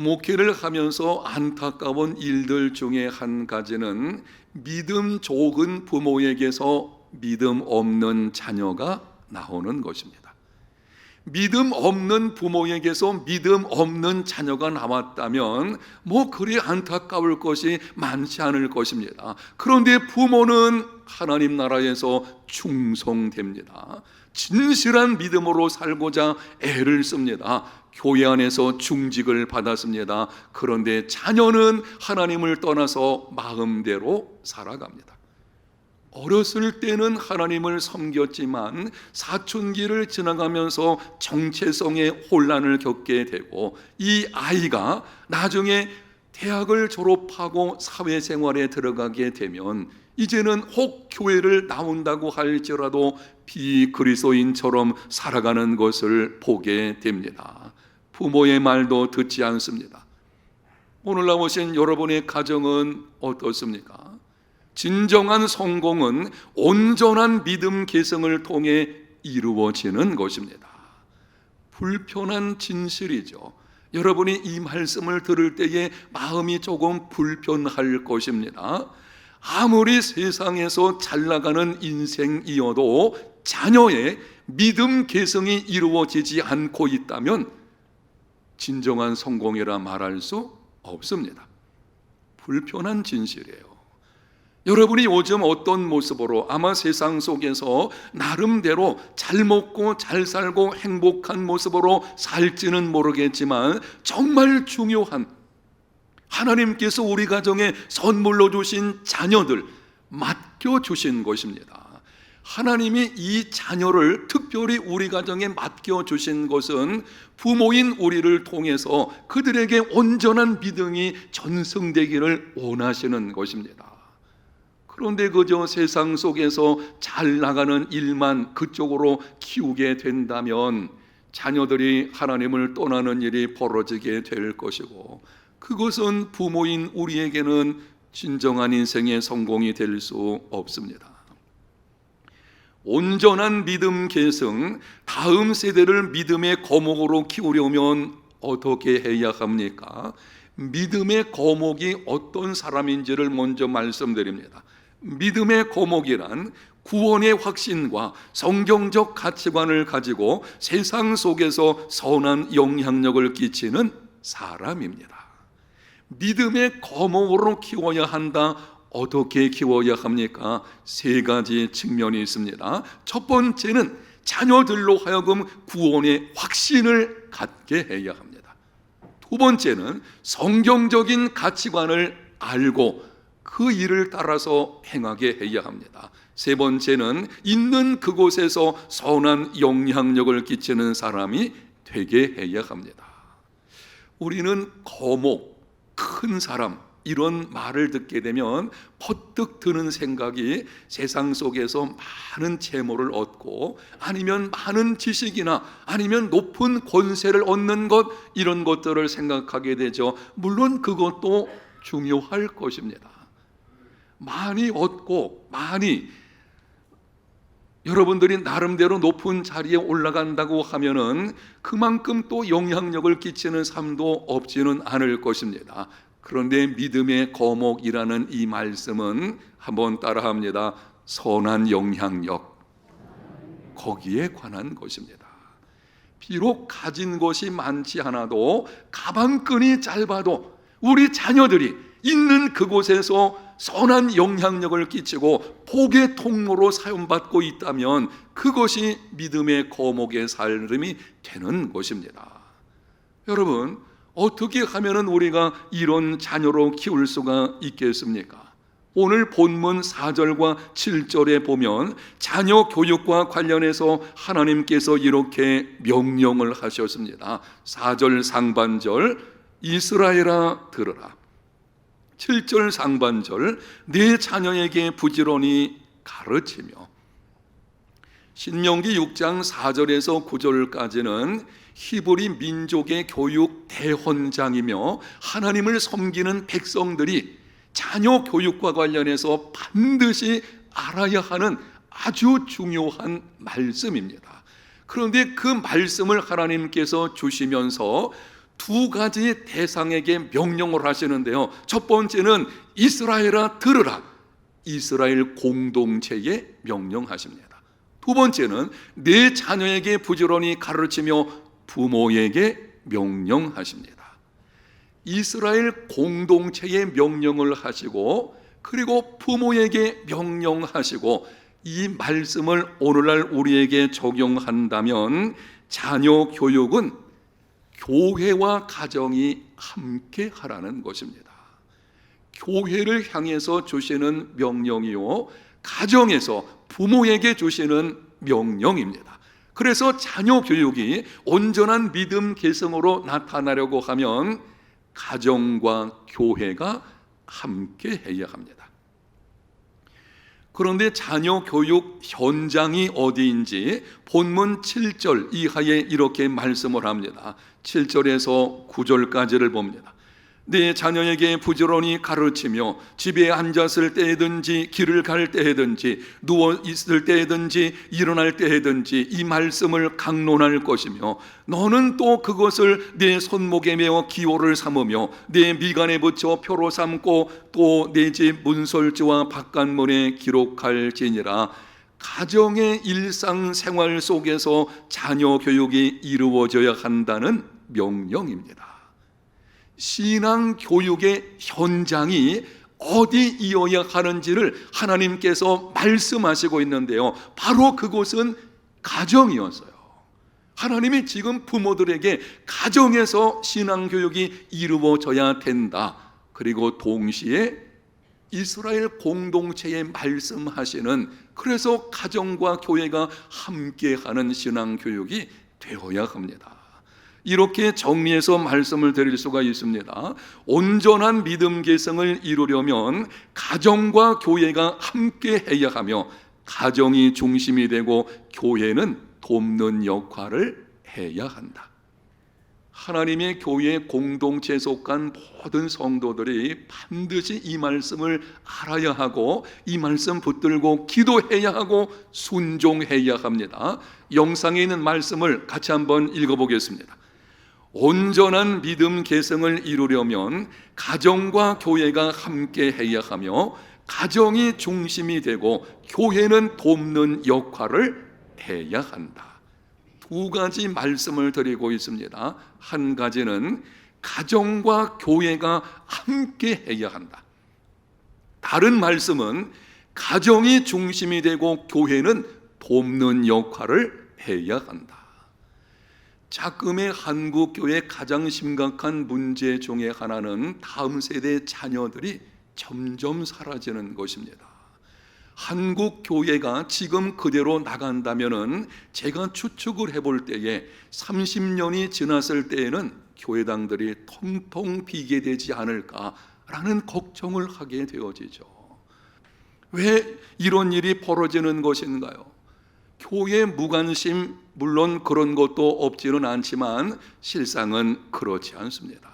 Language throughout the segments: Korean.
목회를 하면서 안타까운 일들 중에 한 가지는 믿음 좋은 부모에게서 믿음 없는 자녀가 나오는 것입니다. 믿음 없는 부모에게서 믿음 없는 자녀가 나왔다면 그리 안타까울 것이 많지 않을 것입니다. 그런데 부모는 하나님 나라에서 충성됩니다. 진실한 믿음으로 살고자 애를 씁니다. 교회 안에서 중직을 받았습니다. 그런데 자녀는 하나님을 떠나서 마음대로 살아갑니다. 어렸을 때는 하나님을 섬겼지만 사춘기를 지나가면서 정체성의 혼란을 겪게 되고, 이 아이가 나중에 대학을 졸업하고 사회생활에 들어가게 되면 이제는 혹 교회를 나온다고 할지라도 비그리스도인처럼 살아가는 것을 보게 됩니다. 부모의 말도 듣지 않습니다. 오늘 나오신 여러분의 가정은 어떻습니까? 진정한 성공은 온전한 믿음 계승을 통해 이루어지는 것입니다. 불편한 진실이죠. 여러분이 이 말씀을 들을 때에 마음이 조금 불편할 것입니다. 아무리 세상에서 잘 나가는 인생이어도 자녀의 믿음 계승이 이루어지지 않고 있다면 진정한 성공이라 말할 수 없습니다. 불편한 진실이에요. 여러분이 요즘 어떤 모습으로, 아마 세상 속에서 나름대로 잘 먹고 잘 살고 행복한 모습으로 살지는 모르겠지만 정말 중요한 하나님께서 우리 가정에 선물로 주신 자녀들 맡겨주신 것입니다. 하나님이 이 자녀를 특별히 우리 가정에 맡겨주신 것은 부모인 우리를 통해서 그들에게 온전한 믿음이 전승되기를 원하시는 것입니다. 그런데 그저 세상 속에서 잘 나가는 일만 그쪽으로 키우게 된다면 자녀들이 하나님을 떠나는 일이 벌어지게 될 것이고, 그것은 부모인 우리에게는 진정한 인생의 성공이 될 수 없습니다. 온전한 믿음 계승, 다음 세대를 믿음의 거목으로 키우려면 어떻게 해야 합니까? 믿음의 거목이 어떤 사람인지를 먼저 말씀드립니다. 믿음의 거목이란 구원의 확신과 성경적 가치관을 가지고 세상 속에서 선한 영향력을 끼치는 사람입니다. 믿음의 거목으로 키워야 한다. 어떻게 키워야 합니까? 세 가지 측면이 있습니다. 첫 번째는 자녀들로 하여금 구원의 확신을 갖게 해야 합니다. 두 번째는 성경적인 가치관을 알고 그 일을 따라서 행하게 해야 합니다. 세 번째는 있는 그곳에서 선한 영향력을 끼치는 사람이 되게 해야 합니다. 우리는 거목, 큰 사람, 이런 말을 듣게 되면 퍼뜩 드는 생각이 세상 속에서 많은 재물을 얻고 아니면 많은 지식이나 아니면 높은 권세를 얻는 것, 이런 것들을 생각하게 되죠. 물론 그것도 중요할 것입니다. 많이 얻고 많이 여러분들이 나름대로 높은 자리에 올라간다고 하면은 그만큼 또 영향력을 끼치는 삶도 없지는 않을 것입니다. 그런데 믿음의 거목이라는 이 말씀은 한번 따라합니다. 선한 영향력, 거기에 관한 것입니다. 비록 가진 것이 많지 않아도 가방끈이 짧아도 우리 자녀들이 있는 그곳에서 선한 영향력을 끼치고 복의 통로로 사용받고 있다면 그것이 믿음의 거목의 삶이 되는 것입니다. 여러분, 어떻게 하면 우리가 이런 자녀로 키울 수가 있겠습니까? 오늘 본문 4절과 7절에 보면 자녀 교육과 관련해서 하나님께서 이렇게 명령을 하셨습니다. 4절 상반절, 이스라엘아 들으라. 7절 상반절, 내 자녀에게 부지런히 가르치며. 신명기 6장 4절에서 9절까지는 히브리 민족의 교육 대헌장이며 하나님을 섬기는 백성들이 자녀 교육과 관련해서 반드시 알아야 하는 아주 중요한 말씀입니다. 그런데 그 말씀을 하나님께서 주시면서 두 가지 대상에게 명령을 하시는데요. 첫 번째는 이스라엘아 들으라. 이스라엘 공동체에 명령하십니다. 두 번째는 내 자녀에게 부지런히 가르치며 부모에게 명령하십니다. 이스라엘 공동체에 명령을 하시고 그리고 부모에게 명령하시고, 이 말씀을 오늘날 우리에게 적용한다면 자녀 교육은 교회와 가정이 함께 하라는 것입니다. 교회를 향해서 주시는 명령이요, 가정에서 부모에게 주시는 명령입니다. 그래서 자녀 교육이 온전한 믿음 계승으로 나타나려고 하면 가정과 교회가 함께 해야 합니다. 그런데 자녀 교육 현장이 어디인지 본문 7절 이하에 이렇게 말씀을 합니다. 7절에서 9절까지를 봅니다. 내 자녀에게 부지런히 가르치며 집에 앉았을 때든지 길을 갈 때든지 누워 있을 때든지 일어날 때든지 이 말씀을 강론할 것이며, 너는 또 그것을 내 손목에 메어 기호를 삼으며 내 미간에 붙여 표로 삼고 또 내 집 문설주와 바깥문에 기록할지니라. 가정의 일상생활 속에서 자녀 교육이 이루어져야 한다는 명령입니다. 신앙 교육의 현장이 어디이어야 하는지를 하나님께서 말씀하시고 있는데요, 바로 그곳은 가정이었어요. 하나님이 지금 부모들에게 가정에서 신앙 교육이 이루어져야 된다, 그리고 동시에 이스라엘 공동체에 말씀하시는, 그래서 가정과 교회가 함께하는 신앙 교육이 되어야 합니다. 이렇게 정리해서 말씀을 드릴 수가 있습니다. 온전한 믿음 계승을 이루려면 가정과 교회가 함께 해야 하며, 가정이 중심이 되고 교회는 돕는 역할을 해야 한다. 하나님의 교회 공동체에 속한 모든 성도들이 반드시 이 말씀을 알아야 하고, 이 말씀 붙들고 기도해야 하고 순종해야 합니다. 영상에 있는 말씀을 같이 한번 읽어보겠습니다. 온전한 믿음 계승을 이루려면 가정과 교회가 함께 해야 하며, 가정이 중심이 되고 교회는 돕는 역할을 해야 한다. 두 가지 말씀을 드리고 있습니다. 한 가지는 가정과 교회가 함께 해야 한다. 다른 말씀은 가정이 중심이 되고 교회는 돕는 역할을 해야 한다. 지금의 한국 교회의 가장 심각한 문제 중에 하나는 다음 세대 자녀들이 점점 사라지는 것입니다. 한국 교회가 지금 그대로 나간다면은, 제가 추측을 해볼 때에 30년이 지났을 때에는 교회당들이 통통 비게 되지 않을까라는 걱정을 하게 되어지죠. 왜 이런 일이 벌어지는 것인가요? 교회 무관심, 물론 그런 것도 없지는 않지만 실상은 그렇지 않습니다.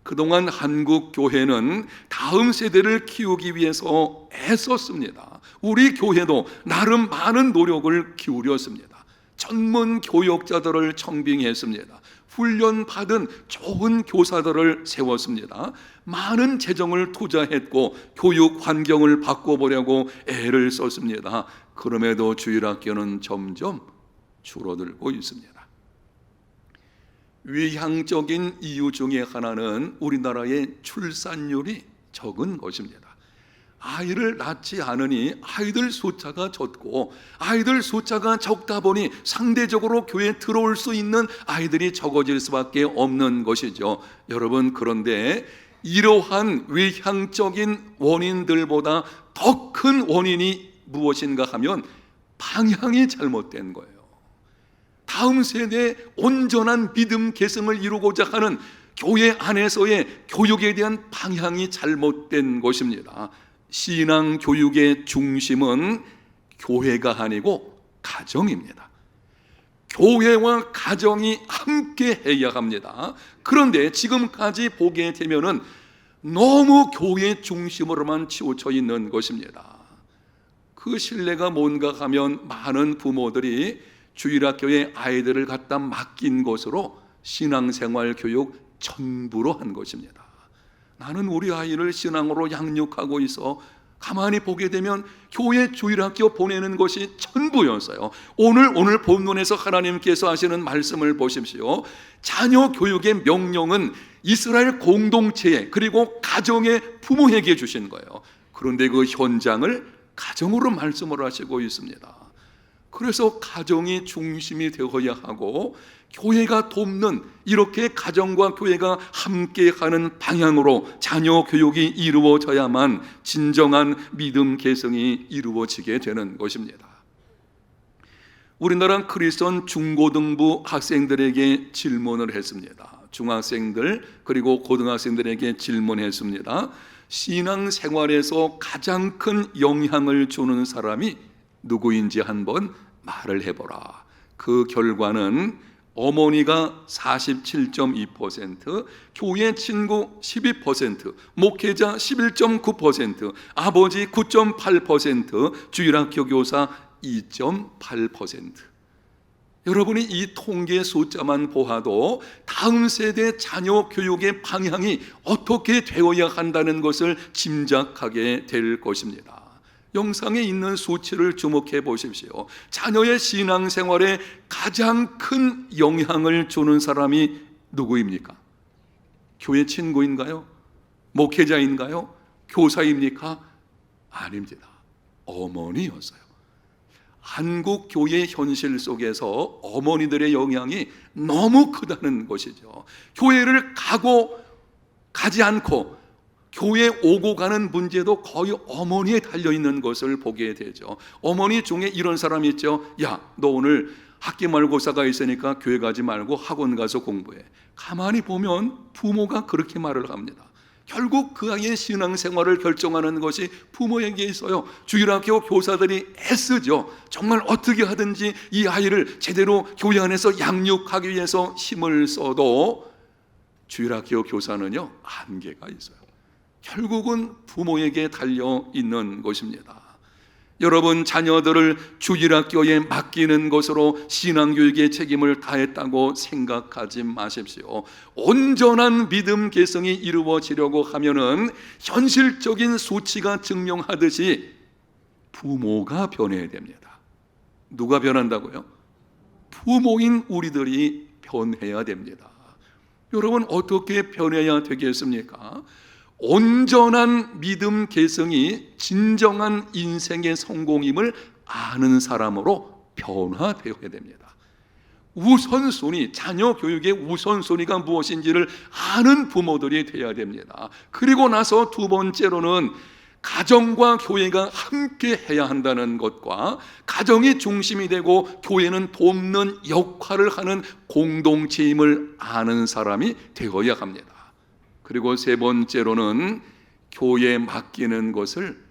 그동안 한국 교회는 다음 세대를 키우기 위해서 애썼습니다. 우리 교회도 나름 많은 노력을 기울였습니다. 전문 교역자들을 청빙했습니다. 훈련받은 좋은 교사들을 세웠습니다. 많은 재정을 투자했고 교육 환경을 바꿔보려고 애를 썼습니다. 그럼에도 주일학교는 점점 줄어들고 있습니다. 외향적인 이유 중에 하나는 우리나라의 출산율이 적은 것입니다. 아이를 낳지 않으니 아이들 숫자가 적고, 아이들 숫자가 적다 보니 상대적으로 교회에 들어올 수 있는 아이들이 적어질 수밖에 없는 것이죠. 여러분, 그런데 이러한 외향적인 원인들보다 더 큰 원인이 무엇인가 하면 방향이 잘못된 거예요. 다음 세대의 온전한 믿음 계승을 이루고자 하는 교회 안에서의 교육에 대한 방향이 잘못된 것입니다. 신앙 교육의 중심은 교회가 아니고 가정입니다. 교회와 가정이 함께 해야 합니다. 그런데 지금까지 보게 되면은 너무 교회 중심으로만 치우쳐 있는 것입니다. 그 신뢰가 뭔가 하면 많은 부모들이 주일학교에 아이들을 갖다 맡긴 것으로 신앙생활 교육 전부로 한 것입니다. 나는 우리 아이를 신앙으로 양육하고 있어 가만히 보게 되면 교회 주일학교 보내는 것이 전부였어요. 오늘 본문에서 하나님께서 하시는 말씀을 보십시오. 자녀 교육의 명령은 이스라엘 공동체에 그리고 가정의 부모에게 주신 거예요. 그런데 그 현장을 가정으로 말씀을 하시고 있습니다. 그래서 가정이 중심이 되어야 하고 교회가 돕는, 이렇게 가정과 교회가 함께하는 방향으로 자녀 교육이 이루어져야만 진정한 믿음 계승이 이루어지게 되는 것입니다. 우리나라 크리스천 중고등부 학생들에게 질문을 했습니다. 중학생들 그리고 고등학생들에게 질문했습니다. 신앙생활에서 가장 큰 영향을 주는 사람이 누구인지 한번 말을 해보라. 그 결과는 어머니가 47.2%, 교회 친구 12%, 목회자 11.9%, 아버지 9.8%, 주일학교 교사 2.8%. 여러분이 이 통계 숫자만 보아도 다음 세대 자녀 교육의 방향이 어떻게 되어야 한다는 것을 짐작하게 될 것입니다. 영상에 있는 수치를 주목해 보십시오. 자녀의 신앙생활에 가장 큰 영향을 주는 사람이 누구입니까? 교회 친구인가요? 목회자인가요? 교사입니까? 아닙니다. 어머니였어요. 한국 교회 현실 속에서 어머니들의 영향이 너무 크다는 것이죠. 교회를 가지 않고 교회 오고 가는 문제도 거의 어머니에 달려있는 것을 보게 되죠. 어머니 중에 이런 사람이 있죠. 야, 너 오늘 학기 말고사가 있으니까 교회 가지 말고 학원 가서 공부해. 가만히 보면 부모가 그렇게 말을 합니다. 결국 그 아이의 신앙생활을 결정하는 것이 부모에게 있어요. 주일학교 교사들이 애쓰죠. 정말 어떻게 하든지 이 아이를 제대로 교회 안에서 양육하기 위해서 힘을 써도 주일학교 교사는요, 한계가 있어요. 결국은 부모에게 달려 있는 것입니다. 여러분, 자녀들을 주일학교에 맡기는 것으로 신앙교육의 책임을 다했다고 생각하지 마십시오. 온전한 믿음 계승이 이루어지려고 하면은 현실적인 수치가 증명하듯이 부모가 변해야 됩니다. 누가 변한다고요? 부모인 우리들이 변해야 됩니다. 여러분, 어떻게 변해야 되겠습니까? 온전한 믿음 계승이 진정한 인생의 성공임을 아는 사람으로 변화되어야 됩니다. 우선순위, 자녀 교육의 우선순위가 무엇인지를 아는 부모들이 되어야 됩니다. 그리고 나서 두 번째로는 가정과 교회가 함께 해야 한다는 것과 가정이 중심이 되고 교회는 돕는 역할을 하는 공동체임을 아는 사람이 되어야 합니다. 그리고 세 번째로는 교회에 맡기는 것을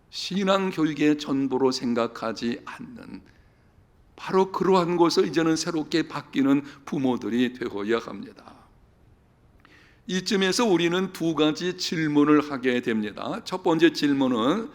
신앙교육의 전부로 생각하지 않는, 바로 그러한 것을 이제는 새롭게 바뀌는 부모들이 되어야 합니다. 이쯤에서 우리는 두 가지 질문을 하게 됩니다. 첫 번째 질문은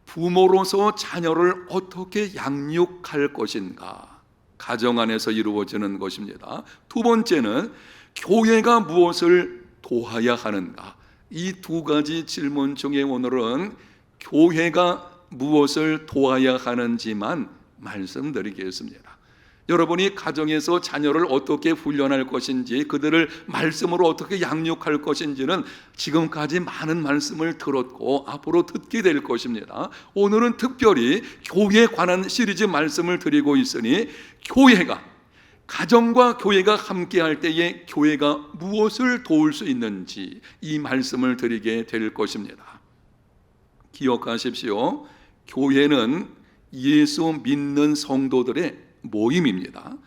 부모로서 자녀를 어떻게 양육할 것인가, 가정 안에서 이루어지는 것입니다. 두 번째는 교회가 무엇을 도와야 하는가. 이 두 가지 질문 중에 오늘은 교회가 무엇을 도와야 하는지만 말씀드리겠습니다. 여러분이 가정에서 자녀를 어떻게 훈련할 것인지, 그들을 말씀으로 어떻게 양육할 것인지는 지금까지 많은 말씀을 들었고 앞으로 듣게 될 것입니다. 오늘은 특별히 교회에 관한 시리즈 말씀을 드리고 있으니, 교회가, 가정과 교회가 함께할 때에 교회가 무엇을 도울 수 있는지 이 말씀을 드리게 될 것입니다. 기억하십시오. 교회는 예수 믿는 성도들의 모임입니다.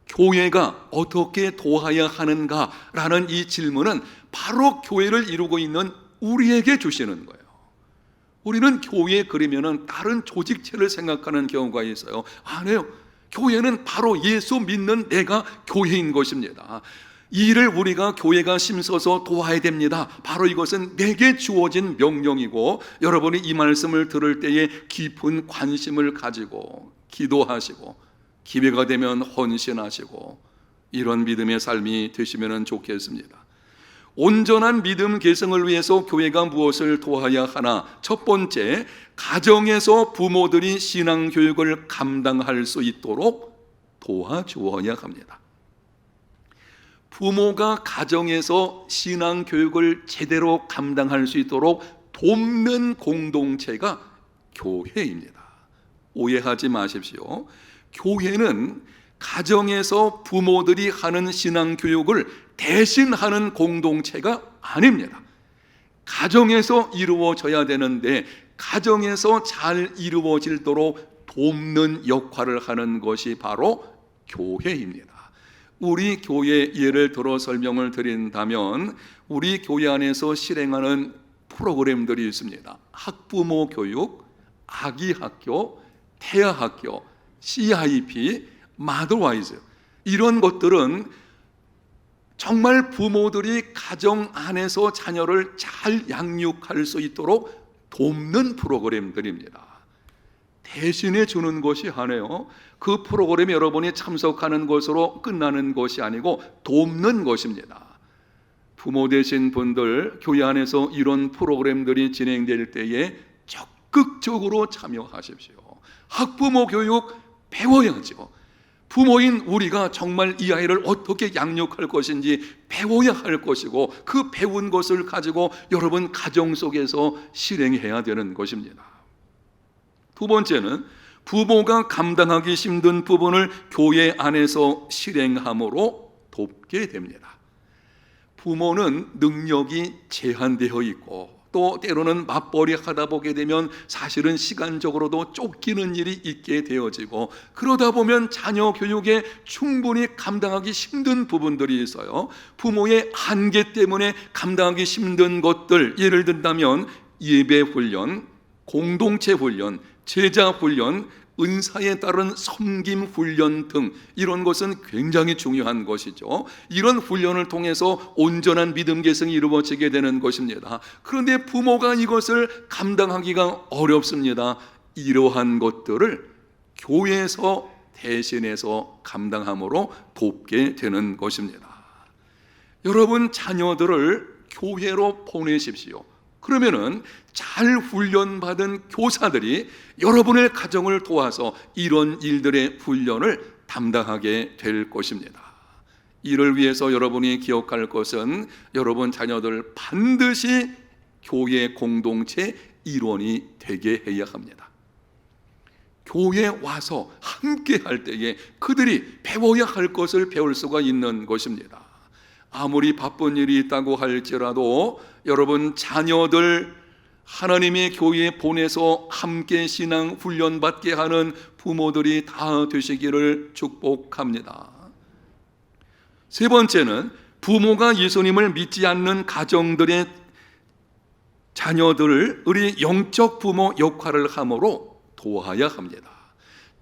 교회가 어떻게 도와야 하는가라는 이 질문은 바로 교회를 이루고 있는 우리에게 주시는 거예요. 우리는 교회 그러면은 다른 조직체를 생각하는 경우가 있어요. 아니에요. 교회는 바로 예수 믿는 내가 교회인 것입니다. 이 일을 우리가 교회가 힘써서 도와야 됩니다. 바로 이것은 내게 주어진 명령이고, 여러분이 이 말씀을 들을 때에 깊은 관심을 가지고 기도하시고 기회가 되면 헌신하시고 이런 믿음의 삶이 되시면 좋겠습니다. 온전한 믿음 계승을 위해서 교회가 무엇을 도와야 하나? 첫 번째, 가정에서 부모들이 신앙 교육을 감당할 수 있도록 도와주어야 합니다. 부모가 가정에서 신앙 교육을 제대로 감당할 수 있도록 돕는 공동체가 교회입니다. 오해하지 마십시오. 교회는 가정에서 부모들이 하는 신앙 교육을 대신하는 공동체가 아닙니다. 가정에서 이루어져야 되는데 가정에서 잘 이루어지도록 돕는 역할을 하는 것이 바로 교회입니다. 우리 교회 예를 들어 설명을 드린다면 우리 교회 안에서 실행하는 프로그램들이 있습니다. 학부모 교육, 아기 학교, 태아 학교, CIP, 마더와이즈, 이런 것들은 정말 부모들이 가정 안에서 자녀를 잘 양육할 수 있도록 돕는 프로그램들입니다. 대신해 주는 것이 아니에요. 그 프로그램에 여러분이 참석하는 것으로 끝나는 것이 아니고 돕는 것입니다. 부모 되신 분들, 교회 안에서 이런 프로그램들이 진행될 때에 적극적으로 참여하십시오. 학부모 교육 배워야죠. 부모인 우리가 정말 이 아이를 어떻게 양육할 것인지 배워야 할 것이고, 그 배운 것을 가지고 여러분 가정 속에서 실행해야 되는 것입니다. 두 번째는 부모가 감당하기 힘든 부분을 교회 안에서 실행함으로 돕게 됩니다. 부모는 능력이 제한되어 있고 또 때로는 맞벌이 하다 보게 되면 사실은 시간적으로도 쫓기는 일이 있게 되어지고, 그러다 보면 자녀 교육에 충분히 감당하기 힘든 부분들이 있어요. 부모의 한계 때문에 감당하기 힘든 것들, 예를 든다면 예배 훈련, 공동체 훈련, 제자 훈련, 은사에 따른 섬김 훈련 등 이런 것은 굉장히 중요한 것이죠. 이런 훈련을 통해서 온전한 믿음 계승이 이루어지게 되는 것입니다. 그런데 부모가 이것을 감당하기가 어렵습니다. 이러한 것들을 교회에서 대신해서 감당함으로 돕게 되는 것입니다. 여러분 자녀들을 교회로 보내십시오. 그러면은 잘 훈련받은 교사들이 여러분의 가정을 도와서 이런 일들의 훈련을 담당하게 될 것입니다. 이를 위해서 여러분이 기억할 것은 여러분 자녀들 반드시 교회 공동체 일원이 되게 해야 합니다. 교회에 와서 함께 할 때에 그들이 배워야 할 것을 배울 수가 있는 것입니다. 아무리 바쁜 일이 있다고 할지라도 여러분 자녀들 하나님의 교회에 보내서 함께 신앙 훈련받게 하는 부모들이 다 되시기를 축복합니다. 세 번째는 부모가 예수님을 믿지 않는 가정들의 자녀들을 우리 영적 부모 역할을 함으로 도와야 합니다.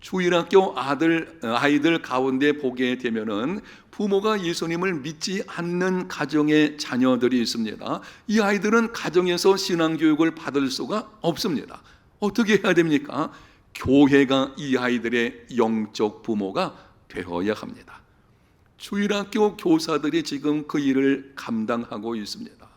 주일학교 아이들 가운데 보게 되면은 부모가 예수님을 믿지 않는 가정의 자녀들이 있습니다. 이 아이들은 가정에서 신앙교육을 받을 수가 없습니다. 어떻게 해야 됩니까? 교회가 이 아이들의 영적 부모가 되어야 합니다. 주일학교 교사들이 지금 그 일을 감당하고 있습니다.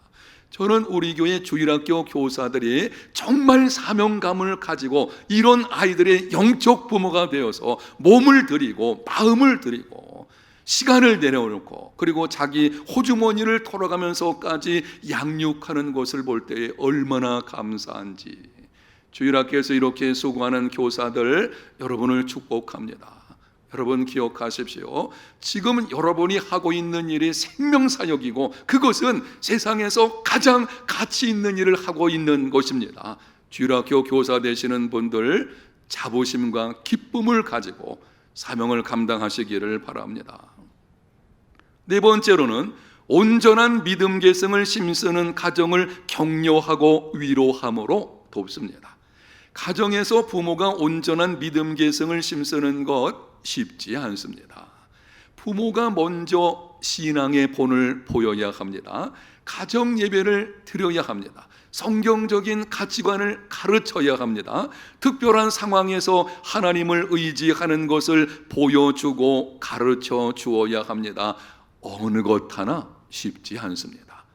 저는 우리 교회 주일학교 교사들이 정말 사명감을 가지고 이런 아이들의 영적 부모가 되어서 몸을 들이고 마음을 들이고 시간을 내려놓고 그리고 자기 호주머니를 털어가면서까지 양육하는 것을 볼 때 얼마나 감사한지, 주일학교에서 이렇게 수고하는 교사들 여러분을 축복합니다. 여러분 기억하십시오. 지금 여러분이 하고 있는 일이 생명사역이고 그것은 세상에서 가장 가치 있는 일을 하고 있는 것입니다. 주일학교 교사 되시는 분들 자부심과 기쁨을 가지고 사명을 감당하시기를 바랍니다. 네 번째로는 온전한 믿음 계승을 힘쓰는 가정을 격려하고 위로함으로 돕습니다. 가정에서 부모가 온전한 믿음 계승을 힘쓰는 것 쉽지 않습니다. 부모가 먼저 신앙의 본을 보여야 합니다. 가정 예배를 드려야 합니다. 성경적인 가치관을 가르쳐야 합니다. 특별한 상황에서 하나님을 의지하는 것을 보여주고 가르쳐 주어야 합니다. 어느 것 하나 쉽지 않습니다.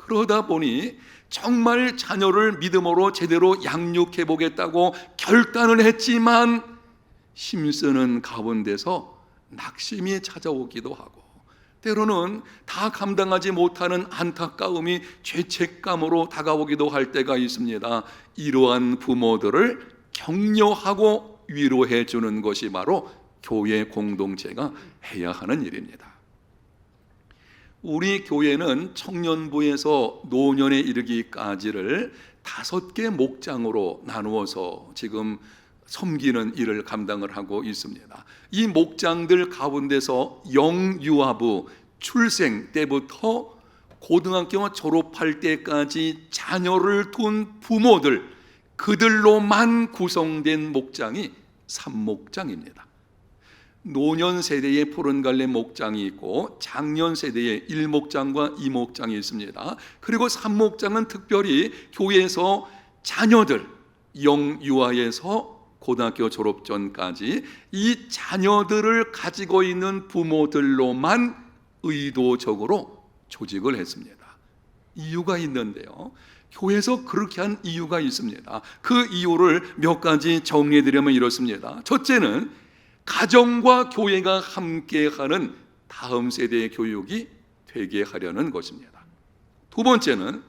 그러다 보니 정말 자녀를 믿음으로 제대로 양육해 보겠다고 결단을 했지만 힘쓰는 가운데서 낙심이 찾아오기도 하고, 때로는 다 감당하지 못하는 안타까움이 죄책감으로 다가오기도 할 때가 있습니다. 이러한 부모들을 격려하고 위로해 주는 것이 바로 교회 공동체가 해야 하는 일입니다. 우리 교회는 청년부에서 노년에 이르기까지를 5개 목장으로 나누어서 지금 섬기는 일을 감당을 하고 있습니다. 이 목장들 가운데서 영유아부 출생 때부터 고등학교 졸업할 때까지 자녀를 둔 부모들, 그들로만 구성된 목장이 3목장입니다. 노년 세대의 푸른갈래 목장이 있고 장년 세대의 1목장과 2목장이 있습니다. 그리고 3목장은 특별히 교회에서 자녀들, 영유아에서 고등학교 졸업 전까지 이 자녀들을 가지고 있는 부모들로만 의도적으로 조직을 했습니다. 이유가 있는데요, 교회에서 그렇게 한 이유가 있습니다. 그 이유를 몇 가지 정리해드리면 이렇습니다. 첫째는 가정과 교회가 함께하는 다음 세대의 교육이 되게 하려는 것입니다. 두 번째는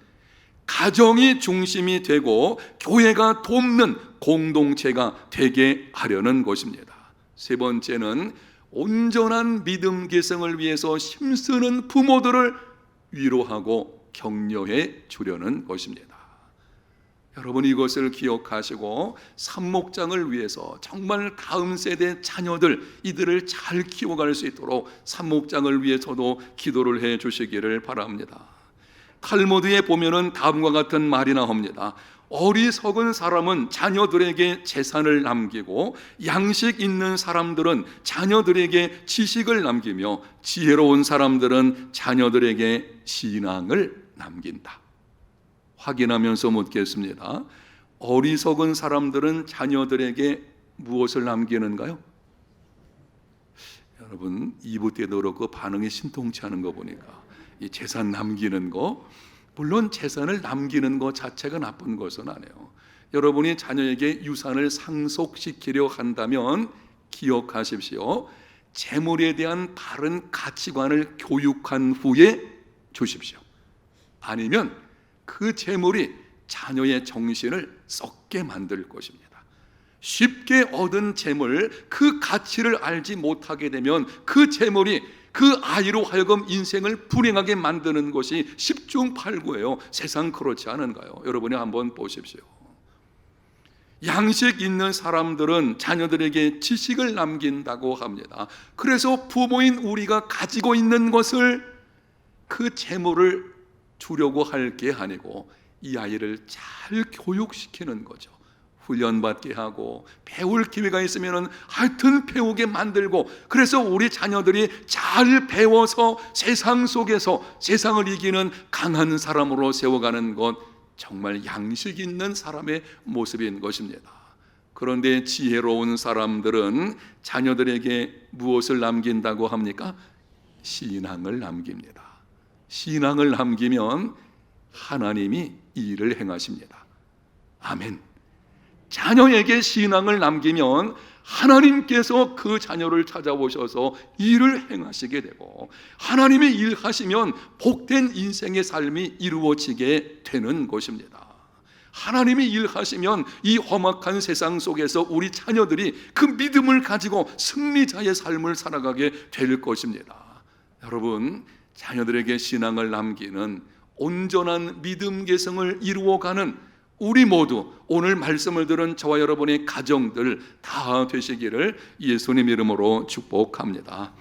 가정이 중심이 되고 교회가 돕는 공동체가 되게 하려는 것입니다. 세 번째는 온전한 믿음 계승을 위해서 힘쓰는 부모들을 위로하고 격려해 주려는 것입니다. 여러분, 이것을 기억하시고 삼목장을 위해서 정말 다음 세대 자녀들, 이들을 잘 키워갈 수 있도록 삼목장을 위해서도 기도를 해 주시기를 바랍니다. 탈무드에 보면은 다음과 같은 말이 나옵니다. 어리석은 사람은 자녀들에게 재산을 남기고 양식 있는 사람들은 자녀들에게 지식을 남기며 지혜로운 사람들은 자녀들에게 신앙을 남긴다. 확인하면서 묻겠습니다. 어리석은 사람들은 자녀들에게 무엇을 남기는가요? 여러분, 2부 때도 그렇고 반응이 신통치 않은 거 보니까 이 재산 남기는 거, 물론 재산을 남기는 것 자체가 나쁜 것은 아니에요. 여러분이 자녀에게 유산을 상속시키려 한다면 기억하십시오. 재물에 대한 바른 가치관을 교육한 후에 주십시오. 아니면 그 재물이 자녀의 정신을 썩게 만들 것입니다. 쉽게 얻은 재물, 그 가치를 알지 못하게 되면 그 재물이 그 아이로 하여금 인생을 불행하게 만드는 것이 10중 8구예요. 세상 그렇지 않은가요? 여러분이 한번 보십시오. 양식 있는 사람들은 자녀들에게 지식을 남긴다고 합니다. 그래서 부모인 우리가 가지고 있는 것을, 그 재물을 주려고 할 게 아니고 이 아이를 잘 교육시키는 거죠. 훈련받게 하고 배울 기회가 있으면 하여튼 배우게 만들고, 그래서 우리 자녀들이 잘 배워서 세상 속에서 세상을 이기는 강한 사람으로 세워가는 것, 정말 양식 있는 사람의 모습인 것입니다. 그런데 지혜로운 사람들은 자녀들에게 무엇을 남긴다고 합니까? 신앙을 남깁니다. 신앙을 남기면 하나님이 이 일을 행하십니다. 아멘. 자녀에게 신앙을 남기면 하나님께서 그 자녀를 찾아오셔서 일을 행하시게 되고, 하나님이 일하시면 복된 인생의 삶이 이루어지게 되는 것입니다. 하나님이 일하시면 이 험악한 세상 속에서 우리 자녀들이 그 믿음을 가지고 승리자의 삶을 살아가게 될 것입니다. 여러분, 자녀들에게 신앙을 남기는 온전한 믿음 계승을 이루어가는 우리 모두, 오늘 말씀을 들은 저와 여러분의 가정들 다 되시기를 예수님 이름으로 축복합니다.